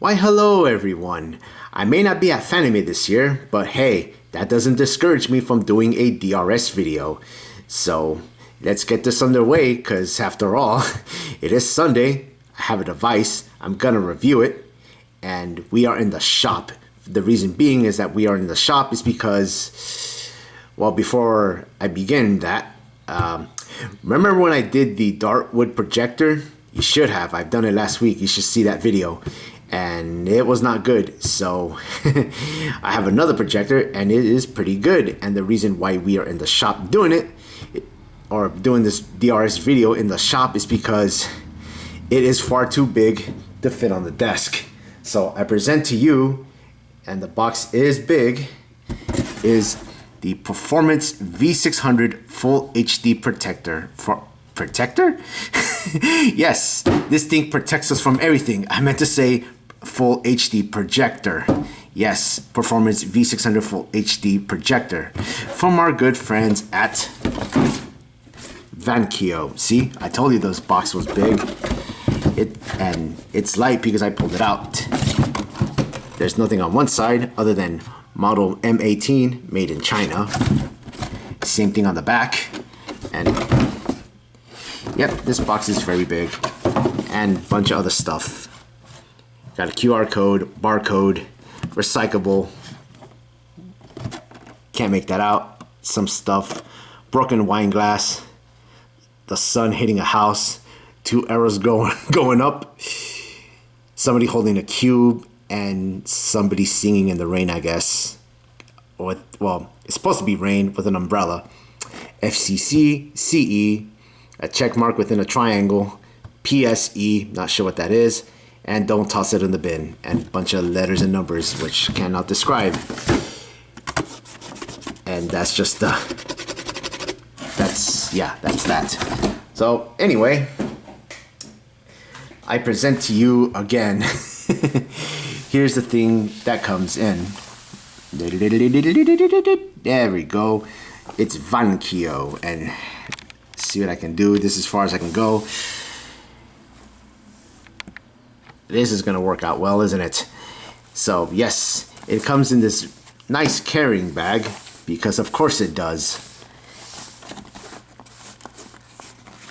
Why hello everyone. I may not be at Fanime this year, but hey, that doesn't discourage me from doing a DRS video. So let's get this underway, cause after all, it is Sunday, I have a device, I'm gonna review it, and we are in the shop. The reason being is that we are in the shop is because, well, before I begin that, remember when I did the Dartwood projector? You should have, I've done it last week, you should see that video. And it was not good, so I have another projector and it is pretty good. And the reason why we are in the shop doing it, or doing this DRS video in the shop, is because it is far too big to fit on the desk. So I present to you, and the box is big, is the Performance V600 Full HD Protector. Protector? Yes, this thing protects us from everything. I meant to say Full HD Projector. Yes, Performance V600 Full HD Projector from our good friends at Vankyo. See, I told you this box was big. And it's light because I pulled it out. There's nothing on one side other than model M18 made in China. Same thing on the back. And yep, this box is very big. And a bunch of other stuff. Got a QR code, barcode, recyclable. Can't make that out. Some stuff. Broken wine glass. The sun hitting a house. 2 arrows going up. Somebody holding a cube. And somebody singing in the rain, I guess. Well, it's supposed to be rain with an umbrella. FCC, CE. A check mark within a triangle. PSE, not sure what that is. And don't toss it in the bin. And a bunch of letters and numbers, which I cannot describe. And that's just that's that. So anyway, I present to you again. Here's the thing that comes in. There we go. It's Vankyo, and see what I can do. This is as far as I can go. This is gonna work out well, isn't it? So yes, it comes in this nice carrying bag, because of course it does.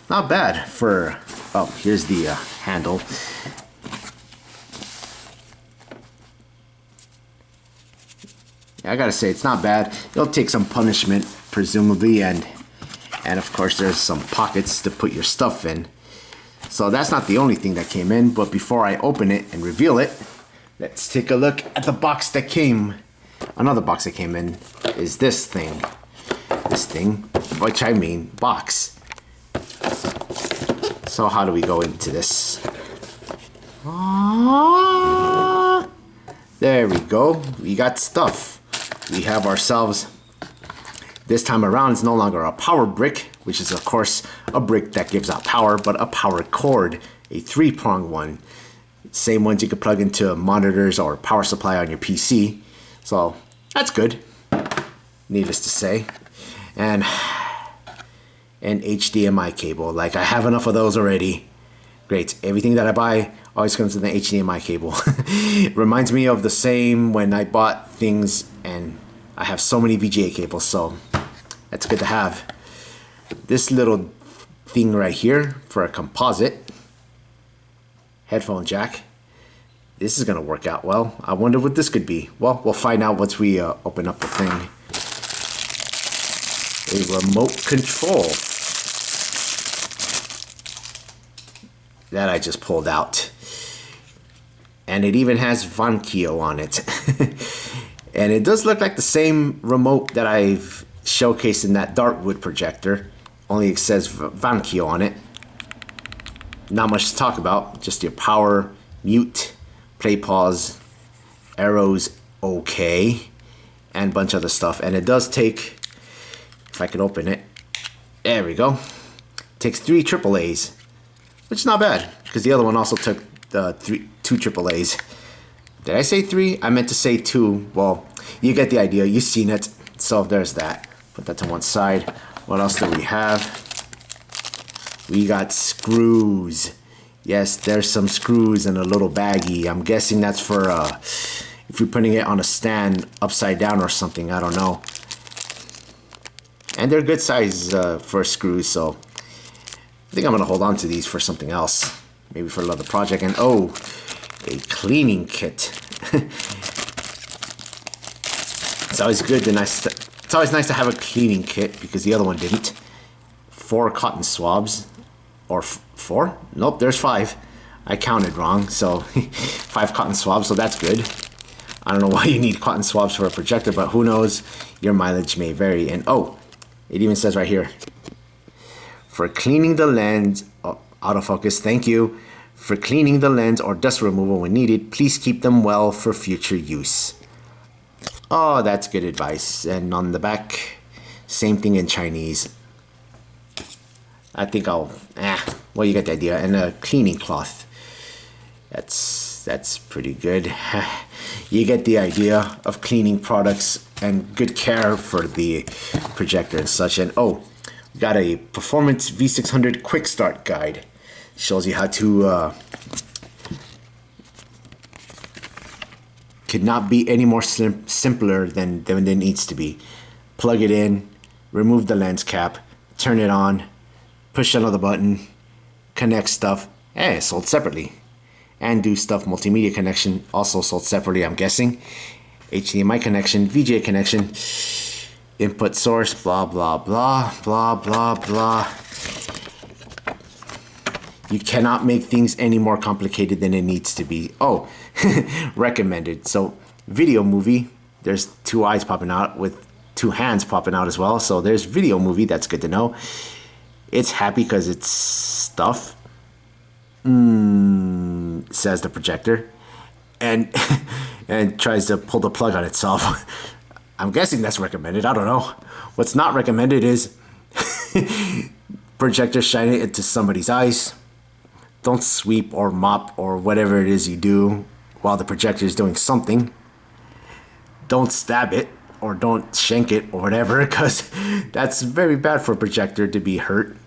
Not bad for, oh, here's the handle. I gotta say, it's not bad. It'll take some punishment, presumably, and of course there's some pockets to put your stuff in. So that's not the only thing that came in, but before I open it and reveal it, let's take a look at the box that came. Another box that came in is this thing. This thing, which I mean box. So how do we go into this? There we go. We got stuff. We have ourselves, this time around, it's no longer a power brick, which is of course a brick that gives out power, but a power cord, a 3-prong one. Same ones you could plug into monitors or power supply on your PC. So that's good, needless to say. And an HDMI cable, like I have enough of those already. Great, everything that I buy always comes with an HDMI cable. Reminds me of the same when I bought things and I have so many VGA cables, so that's good to have. This little thing right here for a composite headphone jack. This is gonna work out well. I wonder what this could be. Well, we'll find out once we open up the thing. A remote control that I just pulled out. And it even has Vankyo on it. And it does look like the same remote that I've showcased in that Dartwood projector, only it says Vankyo on it. Not much to talk about, just your power, mute, play, pause, arrows, okay, and a bunch of other stuff. And it does take, if I can open it, there we go. Takes 3 AAAs, which is not bad, because the other one also took two AAAs. Did I say 3? I meant to say 2. Well, you get the idea. You've seen it. So there's that. Put that to one side. What else do we have? We got screws. Yes, there's some screws in a little baggie. I'm guessing that's for if you're putting it on a stand upside down or something. I don't know. And they're good size for screws, so I think I'm gonna hold on to these for something else. Maybe for another project. And oh, a cleaning kit. It's always good to it's always nice to have a cleaning kit because the other one didn't. 4 cotton swabs. Or 4? Nope, there's 5. I counted wrong, so 5 cotton swabs, so that's good. I don't know why you need cotton swabs for a projector, but who knows, your mileage may vary. And oh, it even says right here, for cleaning the lens, autofocus, thank you. For cleaning the lens or dust removal when needed, please keep them well for future use. Oh, that's good advice. And on the back, same thing in Chinese. I think well, you get the idea. And a cleaning cloth. That's pretty good. You get the idea of cleaning products and good care for the projector and such. And oh, we got a Performance V600 quick start guide. Shows you how to could not be any more simpler than it needs to be. Plug it in, remove the lens cap, turn it on, push another button, connect stuff, and it's sold separately. And do stuff, multimedia connection, also sold separately, I'm guessing. HDMI connection, VGA connection, input source, blah, blah, blah, blah, blah, blah. You cannot make things any more complicated than it needs to be. Oh, recommended. So, video movie, there's 2 eyes popping out with 2 hands popping out as well. So there's video movie, that's good to know. It's happy because it's stuff, says the projector, and and tries to pull the plug on itself. I'm guessing that's recommended, I don't know. What's not recommended is projector shine it into somebody's eyes. Don't sweep or mop or whatever it is you do while the projector is doing something. Don't stab it or don't shank it or whatever, because that's very bad for a projector to be hurt.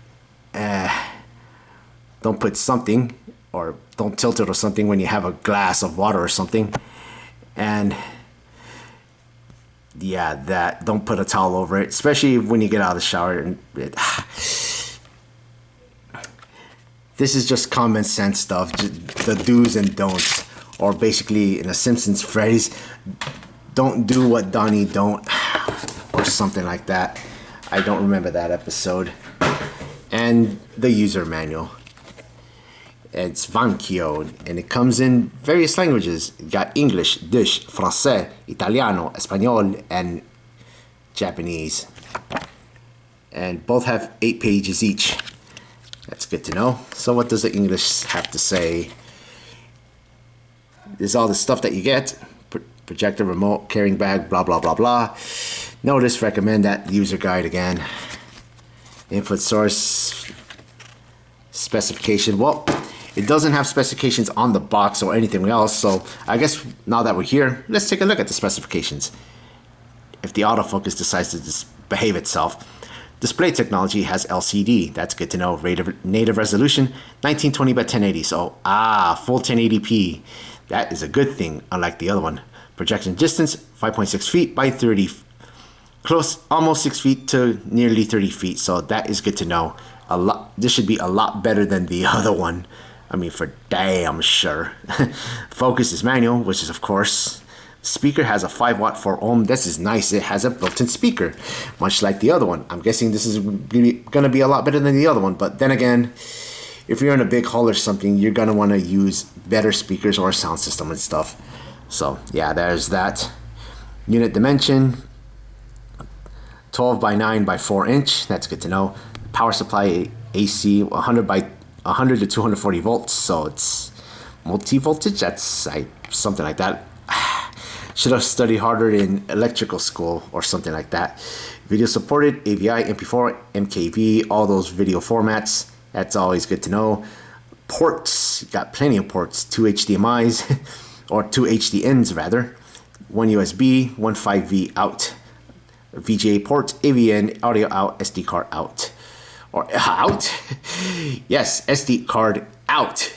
Don't put something, or don't tilt it or something when you have a glass of water or something. And yeah, don't put a towel over it, especially when you get out of the shower. And this is just common sense stuff, just the do's and don'ts, or basically in a Simpsons phrase, don't do what Donnie don't, or something like that. I don't remember that episode. And the user manual. It's Vankyo, and it comes in various languages. You got English, Dutch, Francais, Italiano, Espanol, and Japanese. And both have 8 pages each. That's good to know. So what does the English have to say? There's all the stuff that you get. Projector, remote, carrying bag, blah, blah, blah, blah. Notice, recommend that user guide again. Input source, specification. Well, it doesn't have specifications on the box or anything else. So I guess now that we're here, let's take a look at the specifications. If the autofocus decides to behave itself. Display technology has LCD. That's good to know. Native resolution, 1920 by 1080. So, full 1080p. That is a good thing, unlike the other one. Projection distance, 5.6 feet by 30. Close, almost 6 feet to nearly 30 feet. So that is good to know. This should be a lot better than the other one. I mean, for damn sure. Focus is manual, which is of course. Speaker has a 5-watt 4-ohm. This is nice. It has a built-in speaker, much like the other one. I'm guessing this is gonna be a lot better than the other one. But then again, if you're in a big hall or something, you're gonna want to use better speakers or a sound system and stuff. So yeah, there's that. Unit dimension, 12 by 9 by 4 inch. That's good to know. Power supply AC 100 to 240 volts. So it's multi-voltage. That's something like that. Should have studied harder in electrical school or something like that. Video supported, AVI, MP4, MKV, all those video formats. That's always good to know. Ports, got plenty of ports. 2 HDMIs, or 2 HDNs rather. 1 USB, 1 5V out. VGA port, AVN, audio out, SD card out. Or out? Yes, SD card out.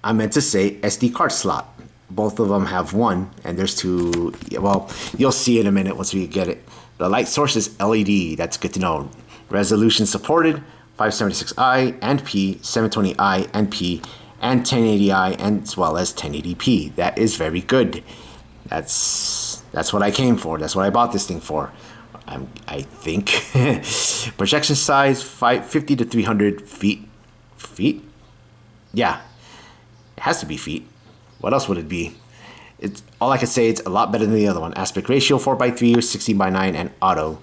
I meant to say SD card slot. Both of them have one, and there's two. Well, you'll see in a minute once we get it. The light source is LED. That's good to know. Resolution supported, 576i and P, 720i and P, and 1080i, and as well as 1080p. That is very good. That's what I came for. That's what I bought this thing for. I think. Projection size 50 to 300 feet. Feet? Yeah, it has to be feet. What else would it be? It's all I can say. It's a lot better than the other one. Aspect ratio 4:3 or 16:9 and auto.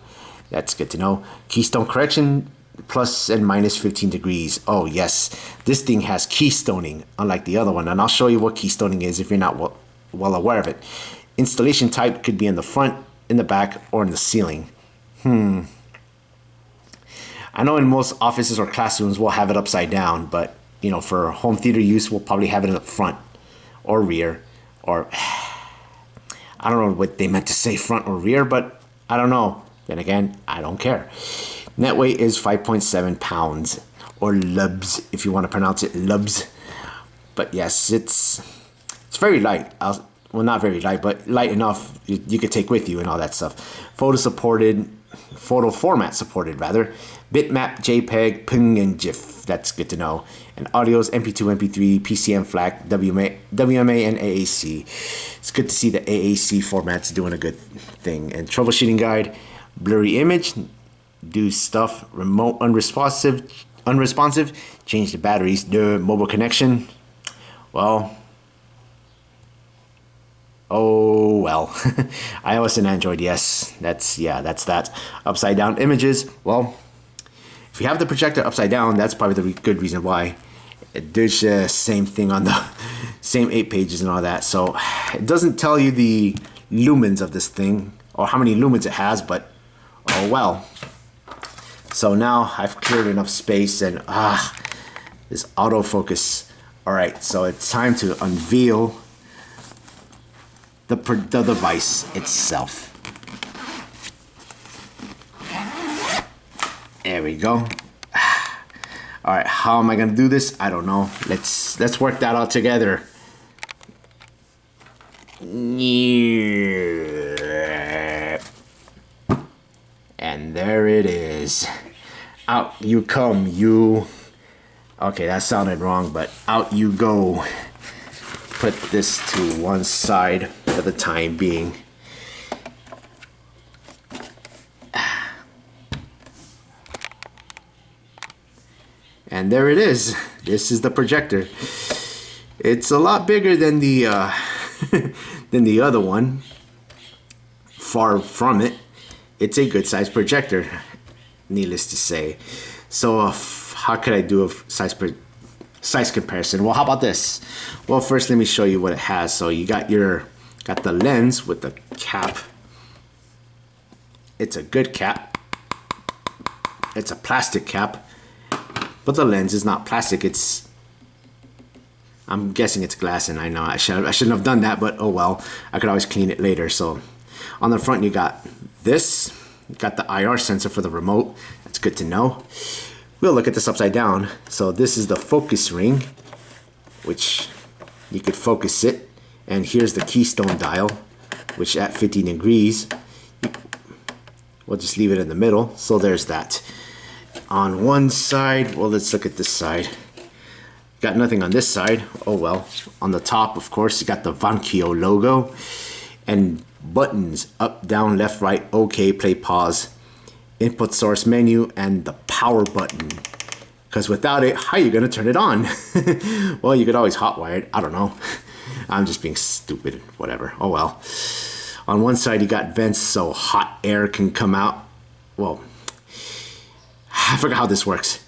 That's good to know. Keystone correction plus and minus 15 degrees. Oh yes, this thing has keystoning unlike the other one, and I'll show you what keystoning is if you're not well aware of it. Installation type could be in the front, in the back, or in the ceiling. I know in most offices or classrooms we'll have it upside down, but you know, for home theater use we'll probably have it in the front or rear, or I don't know what they meant to say, front or rear, but I don't know. Then again, I don't care. Net weight is 5.7 pounds, or lubs if you want to pronounce it lubs. But yes, it's very light. Well, not very light, but light enough you could take with you and all that stuff. Photo format supported rather. Bitmap, JPEG, PNG, and GIF. That's good to know. And audio's MP2, MP3, PCM, FLAC, WMA, and AAC. It's good to see the AAC format's doing a good thing. And troubleshooting guide, blurry image, do stuff, remote unresponsive, change the batteries, the mobile connection. Well, oh well. iOS and Android, yes. That's that. Upside down images, well, if you have the projector upside down, that's probably the good reason why. There's the same thing on the same 8 pages and all that. So it doesn't tell you the lumens of this thing or how many lumens it has, but oh well. So now I've cleared enough space and this autofocus. All right, so it's time to unveil the device itself. There we go. All right, how am I gonna do this? I don't know. Let's work that out together. And there it is. Out you come, you. Okay, that sounded wrong, but out you go. Put this to one side for the time being. And there it is. This is the projector. It's a lot bigger than the than the other one. Far from it. It's a good size projector, needless to say. So how could I do a size comparison? Well, how about this? Well, first let me show you what it has. So you got the lens with the cap. It's a good cap. It's a plastic cap. But the lens is not plastic. I'm guessing it's glass, and I know I shouldn't have done that, but oh well. I could always clean it later. So on the front you got this. You got the IR sensor for the remote. That's good to know. We'll look at this upside down. So this is the focus ring, which you could focus it. And here's the keystone dial, which at 15 degrees, we'll just leave it in the middle. So there's that. On one side, well, let's look at this side. Got nothing on this side. Oh well. On the top, of course, you got the Vankyo logo and buttons up, down, left, right, OK, play, pause, input source menu, and the power button. Because without it, how are you gonna turn it on? Well, you could always hotwire it. I don't know. I'm just being stupid. Whatever. Oh well. On one side, you got vents so hot air can come out. Well, I forgot how this works.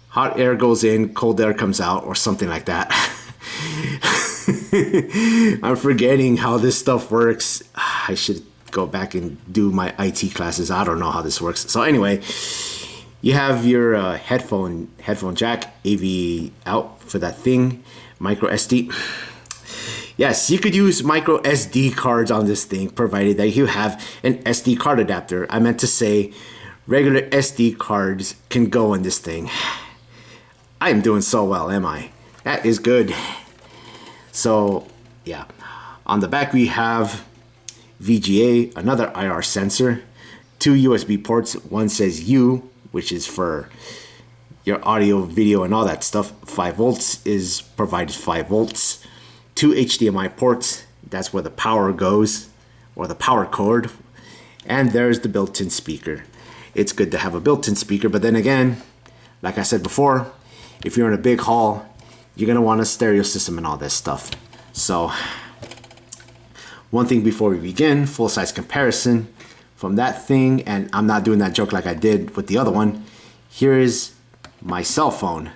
Hot air goes in, cold air comes out, or something like that. I'm forgetting how this stuff works. I should go back and do my IT classes. I don't know how this works. So anyway, you have your headphone jack, AV out for that thing, micro SD. Yes, you could use micro SD cards on this thing, provided that you have an SD card adapter. I meant to say regular SD cards can go in this thing. I am doing so well, am I? That is good. So, yeah. On the back we have VGA, another IR sensor, two USB ports. One says U, which is for your audio, video, and all that stuff. 5 volts is provided 5 volts. Two HDMI ports, that's where the power goes, or the power cord. And there's the built-in speaker. It's good to have a built-in speaker, but then again, like I said before, if you're in a big hall, you're gonna want a stereo system and all this stuff. So, one thing before we begin, full-size comparison from that thing, and I'm not doing that joke like I did with the other one. Here is my cell phone.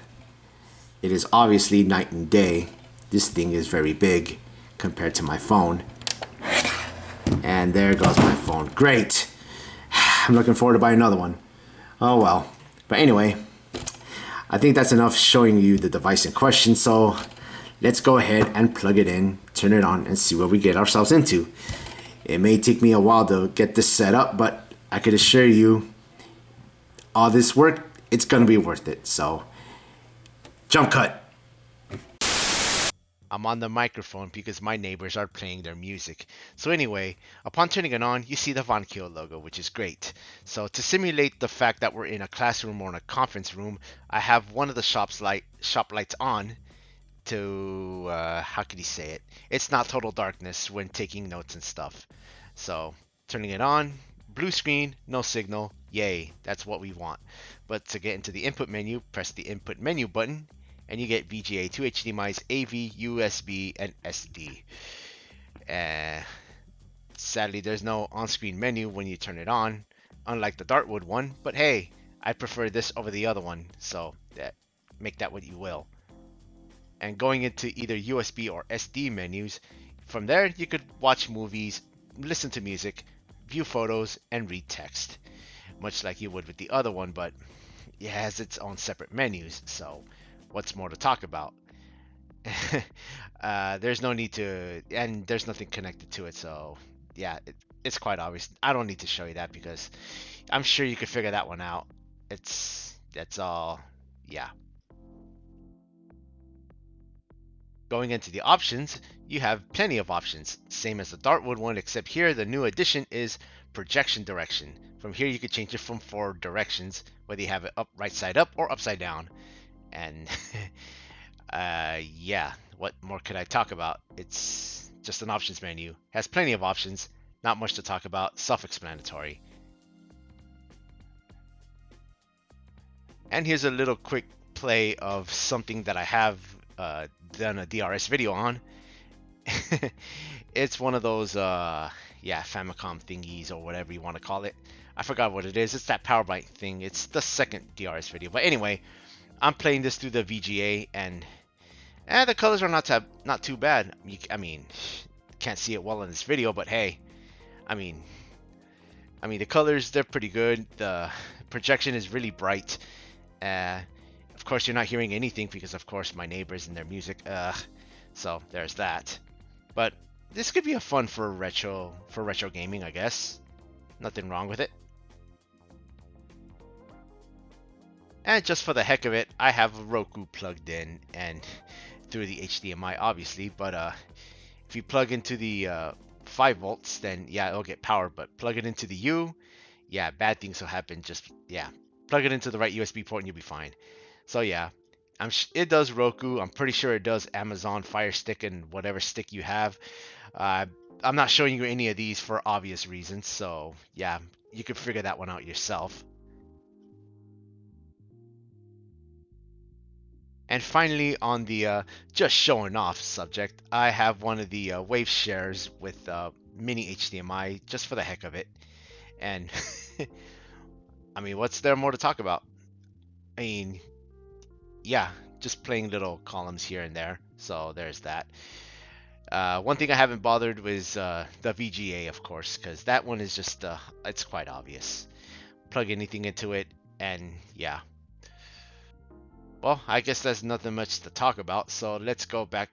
It is obviously night and day. This thing is very big compared to my phone. And there goes my phone. Great. I'm looking forward to buying another one. Oh well. But anyway, I think that's enough showing you the device in question. So let's go ahead and plug it in, turn it on, and see what we get ourselves into. It may take me a while to get this set up, but I could assure you all this work, it's gonna be worth it. So jump cut. I'm on the microphone because my neighbors are playing their music. So anyway, upon turning it on, you see the Vankyo logo, which is great. So to simulate the fact that we're in a classroom or in a conference room, I have one of the shop lights on to, how can you say it? It's not total darkness when taking notes and stuff. So turning it on, blue screen, no signal, yay, that's what we want. But to get into the input menu, press the input menu button, and you get VGA, 2 HDMIs, AV, USB, and SD. Sadly, there's no on-screen menu when you turn it on, unlike the Dartwood one, but hey, I prefer this over the other one, so make that what you will. And going into either USB or SD menus, from there you could watch movies, listen to music, view photos, and read text, much like you would with the other one, but it has its own separate menus, so what's more to talk about? There's no need to, and there's nothing connected to it, so yeah, it's quite obvious. I don't need to show you that because I'm sure you could figure that one out. That's all, yeah. Going into the options, you have plenty of options, same as the Dartwood one, except here the new addition is projection direction. From here you can change it from 4 directions, whether you have it up, right side up, or upside down. And yeah, what more could I talk about? It's just an options menu. Has plenty of options, not much to talk about, self-explanatory. And here's a little quick play of something that I have done a DRS video on. It's one of those yeah, Famicom thingies or whatever you want to call it. I forgot what it is. It's that power bite thing. It's the second DRS video. But anyway, I'm playing this through the VGA, and the colors are not too bad. I mean, can't see it well in this video, but hey, I mean the colors, they're pretty good. The projection is really bright. Of course, you're not hearing anything because, of course, my neighbors and their music. So there's that. But this could be a fun for retro gaming, I guess. Nothing wrong with it. And just for the heck of it, I have a Roku plugged in and through the HDMI, obviously. But if you plug into the 5 volts, then yeah, it'll get power. But plug it into the U, yeah, bad things will happen. Just yeah, plug it into the right USB port and you'll be fine. So yeah, it does Roku. I'm pretty sure it does Amazon Fire Stick and whatever stick you have. I'm not showing you any of these for obvious reasons. So yeah, you could figure that one out yourself. And finally, on the just showing off subject, I have one of the wave shares with mini HDMI just for the heck of it. And I mean, what's there more to talk about? I mean, yeah, just playing little columns here and there. So there's that. One thing I haven't bothered was the VGA, of course, because that one is just, it's quite obvious. Plug anything into it, and yeah. Well, I guess there's nothing much to talk about, so let's go back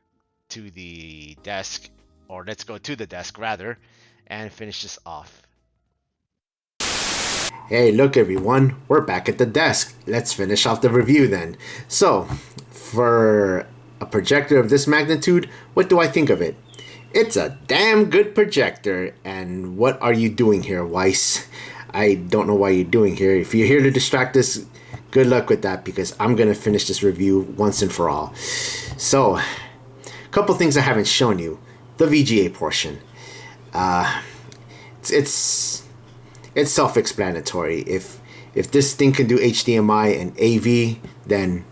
to the desk, or let's go to the desk rather, and finish this off. Hey, look everyone, we're back at the desk. Let's finish off the review then. So, for a projector of this magnitude, what do I think of it? It's a damn good projector, and what are you doing here, Weiss? I don't know why you're doing here. If you're here to distract us, good luck with that, because I'm gonna finish this review once and for all. So, a couple things I haven't shown you. The VGA portion. It's self-explanatory. If this thing can do HDMI and AV, then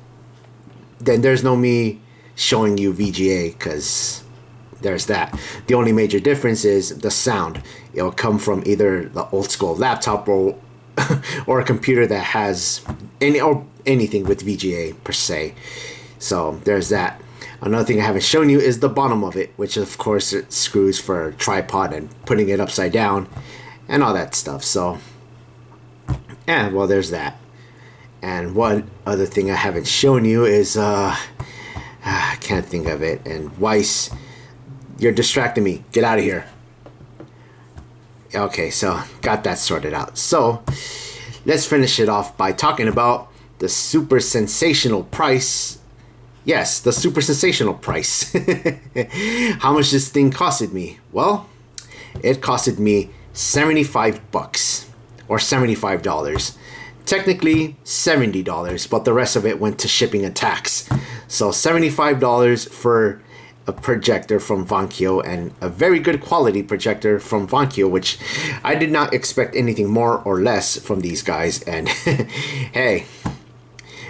there's no me showing you VGA, because there's that. The only major difference is the sound. It'll come from either the old school laptop or or a computer that has anything with VGA per se. So there's that. Another thing I haven't shown you is the bottom of it, which of course it screws for a tripod and putting it upside down and all that stuff. So, yeah, well, there's that. And one other thing I haven't shown you is, I can't think of it. And Weiss, you're distracting me. Get out of here. Okay, so got that sorted out. So, let's finish it off by talking about the super sensational price. Yes, the super sensational price. How much this thing costed me? Well, it costed me 75 bucks or $75. Technically $70, but the rest of it went to shipping and tax. So $75 for a projector from Vankyo, and a very good quality projector from Vankyo, which I did not expect anything more or less from these guys. And hey,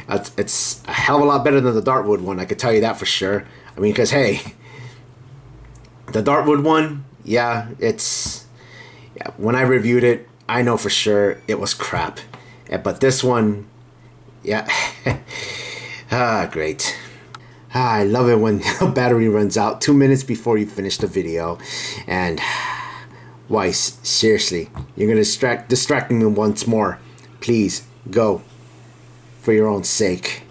it's a hell of a lot better than the Dartwood one, I could tell you that for sure. I mean, because hey, the Dartwood one, yeah, when I reviewed it, I know for sure it was crap. But this one, yeah, great. I love it when the battery runs out 2 minutes before you finish the video. And Weiss, seriously, you're gonna distract me once more. Please go, for your own sake.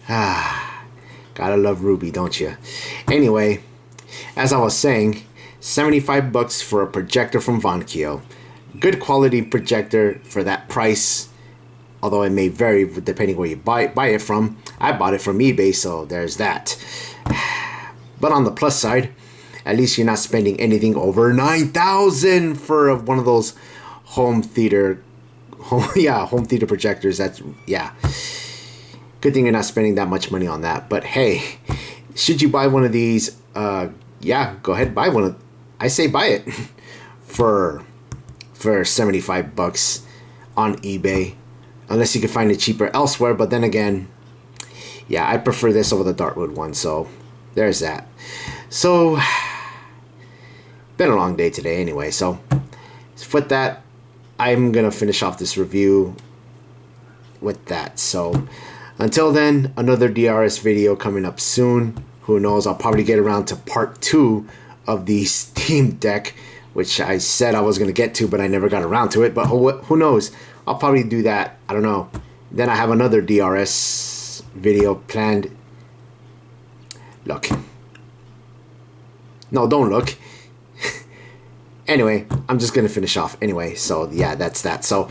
Gotta love Ruby, don't you? Anyway, as I was saying, 75 bucks for a projector from Vankyo. Good quality projector for that price, although it may vary depending where you buy it from. I bought it from eBay, so there's that. But on the plus side, at least you're not spending anything over $9,000 for one of those home theater projectors. That's, yeah. Good thing you're not spending that much money on that. But hey, should you buy one of these, yeah, go ahead, buy one. I say buy it for 75 bucks on eBay, unless you can find it cheaper elsewhere. But then again, yeah, I prefer this over the Dartwood one, so there's that. So, been a long day today anyway, so with that, I'm gonna finish off this review with that. So until then, another DRS video coming up soon. Who knows, I'll probably get around to part 2 of the Steam Deck, which I said I was going to get to, but I never got around to it. But who knows? I'll probably do that. I don't know. Then I have another DRS video planned. Look. No, don't look. Anyway, I'm just going to finish off anyway. So, yeah, that's that. So,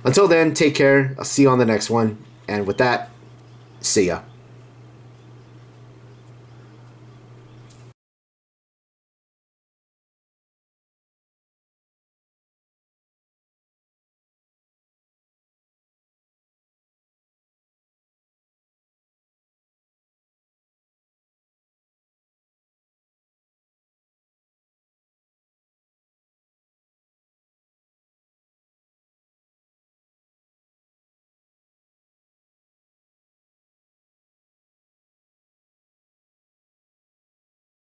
until then, take care. I'll see you on the next one. And with that, see ya.